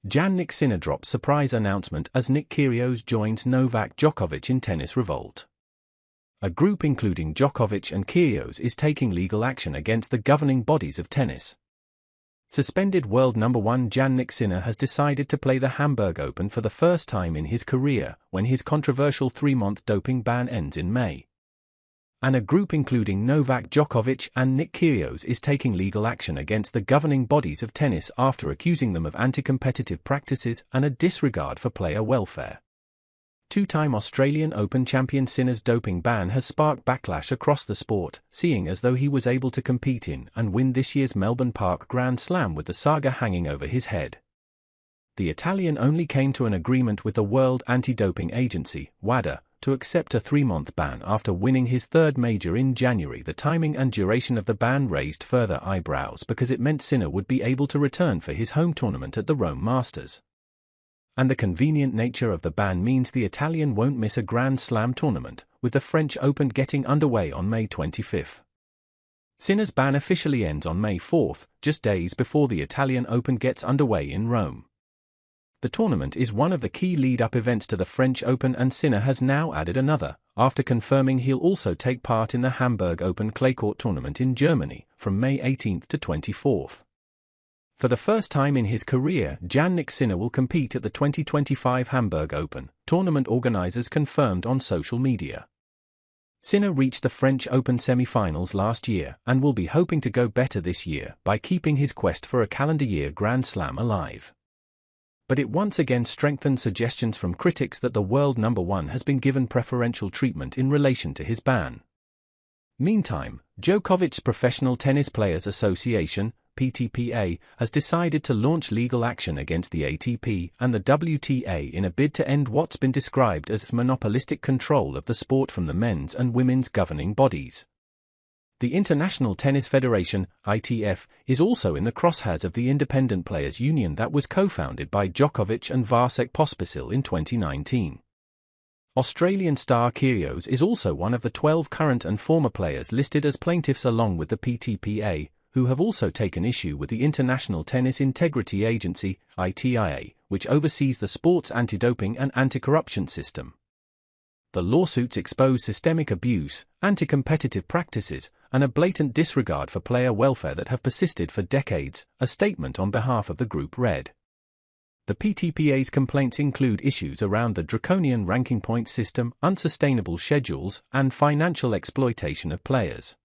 Jannik Sinner drops surprise announcement as Nick Kyrgios joins Novak Djokovic in tennis revolt. A group including Djokovic and Kyrgios is taking legal action against the governing bodies of tennis. Suspended world number 1 Jannik Sinner has decided to play the Hamburg Open for the first time in his career when his controversial 3-month doping ban ends in May. And a group including Novak Djokovic and Nick Kyrgios is taking legal action against the governing bodies of tennis after accusing them of anti-competitive practices and a disregard for player welfare. Two-time Australian Open champion Sinner's doping ban has sparked backlash across the sport, seeing as though he was able to compete in and win this year's Melbourne Park Grand Slam with the saga hanging over his head. The Italian only came to an agreement with the World Anti-Doping Agency, WADA, to accept a 3-month ban after winning his third major in January. The timing and duration of the ban raised further eyebrows because it meant Sinner would be able to return for his home tournament at the Rome Masters. And the convenient nature of the ban means the Italian won't miss a Grand Slam tournament, with the French Open getting underway on May 25. Sinner's ban officially ends on May 4, just days before the Italian Open gets underway in Rome. The tournament is one of the key lead-up events to the French Open, and Sinner has now added another, after confirming he'll also take part in the Hamburg Open clay court tournament in Germany, from May 18 to 24. For the first time in his career, Jannik Sinner will compete at the 2025 Hamburg Open, tournament organizers confirmed on social media. Sinner reached the French Open semi-finals last year and will be hoping to go better this year by keeping his quest for a calendar year Grand Slam alive. But it once again strengthened suggestions from critics that the world number 1 has been given preferential treatment in relation to his ban. Meantime, Djokovic's Professional Tennis Players Association, PTPA, has decided to launch legal action against the ATP and the WTA in a bid to end what's been described as monopolistic control of the sport from the men's and women's governing bodies. The International Tennis Federation, ITF, is also in the crosshairs of the Independent Players Union that was co-founded by Djokovic and Vasek Pospisil in 2019. Australian star Kyrgios is also one of the 12 current and former players listed as plaintiffs along with the PTPA, who have also taken issue with the International Tennis Integrity Agency, ITIA, which oversees the sport's anti-doping and anti-corruption system. The lawsuits expose systemic abuse, anti-competitive practices, and a blatant disregard for player welfare that have persisted for decades, a statement on behalf of the group read. The PTPA's complaints include issues around the draconian ranking point system, unsustainable schedules, and financial exploitation of players.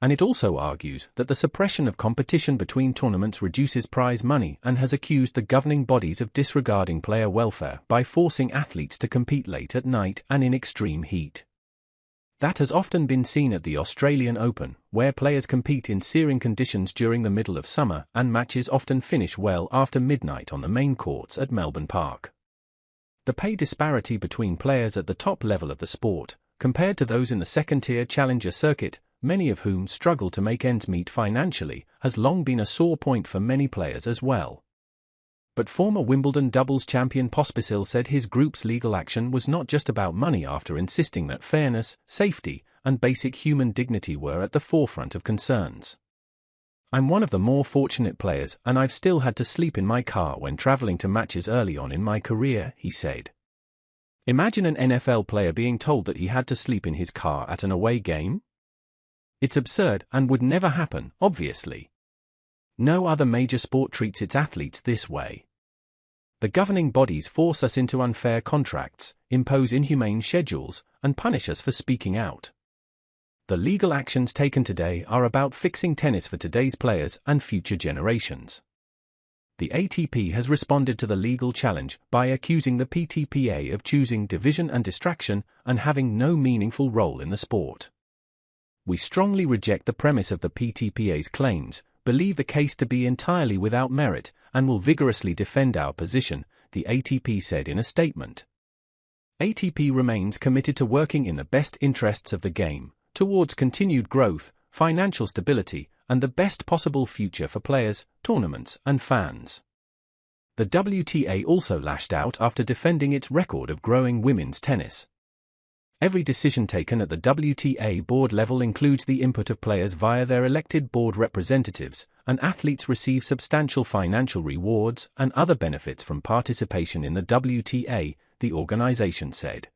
And it also argues that the suppression of competition between tournaments reduces prize money and has accused the governing bodies of disregarding player welfare by forcing athletes to compete late at night and in extreme heat. That has often been seen at the Australian Open, where players compete in searing conditions during the middle of summer and matches often finish well after midnight on the main courts at Melbourne Park. The pay disparity between players at the top level of the sport, compared to those in the second-tier challenger circuit, many of whom struggle to make ends meet financially, has long been a sore point for many players as well. But former Wimbledon doubles champion Pospisil said his group's legal action was not just about money, after insisting that fairness, safety, and basic human dignity were at the forefront of concerns. "I'm one of the more fortunate players, and I've still had to sleep in my car when traveling to matches early on in my career," he said. Imagine an NFL player being told that he had to sleep in his car at an away game? It's absurd and would never happen, obviously. No other major sport treats its athletes this way. The governing bodies force us into unfair contracts, impose inhumane schedules, and punish us for speaking out. The legal actions taken today are about fixing tennis for today's players and future generations. The ATP has responded to the legal challenge by accusing the PTPA of choosing division and distraction and having no meaningful role in the sport. "We strongly reject the premise of the PTPA's claims, believe the case to be entirely without merit, and will vigorously defend our position," the ATP said in a statement. ATP remains committed to working in the best interests of the game, towards continued growth, financial stability, and the best possible future for players, tournaments, and fans. The WTA also lashed out after defending its record of growing women's tennis. Every decision taken at the WTA board level includes the input of players via their elected board representatives, and athletes receive substantial financial rewards and other benefits from participation in the WTA, the organization said.